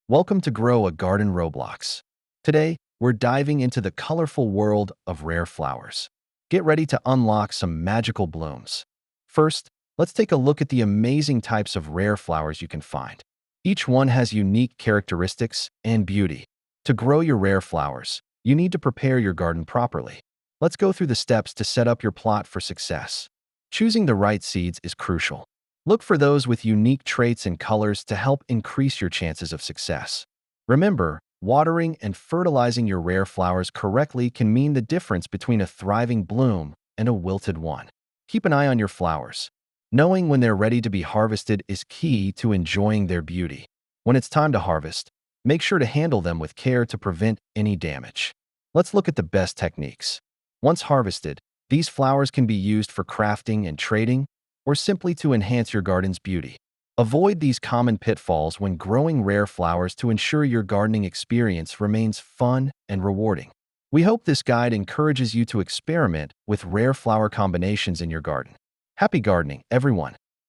Welcome to Grow a Garden Roblox. Today, we're diving into the colorful world of rare flowers. Get ready to unlock some magical blooms. First, let's take a look at the amazing types of rare flowers you can find. Each one has unique characteristics and beauty. To grow your rare flowers, you need to prepare your garden properly. Let's go through the steps to set up your plot for success. Choosing the right seeds is crucial. Look for those with unique traits and colors to help increase your chances of success. Remember, watering and fertilizing your rare flowers correctly can mean the difference between a thriving bloom and a wilted one. Keep an eye on your flowers. Knowing when they're ready to be harvested is key to enjoying their beauty. When it's time to harvest, make sure to handle them with care to prevent any damage. Let's look at the best techniques. Once harvested, these flowers can be used for crafting and trading, or simply to enhance your garden's beauty. Avoid these common pitfalls when growing rare flowers to ensure your gardening experience remains fun and rewarding. We hope this guide encourages you to experiment with rare flower combinations in your garden. Happy gardening, everyone!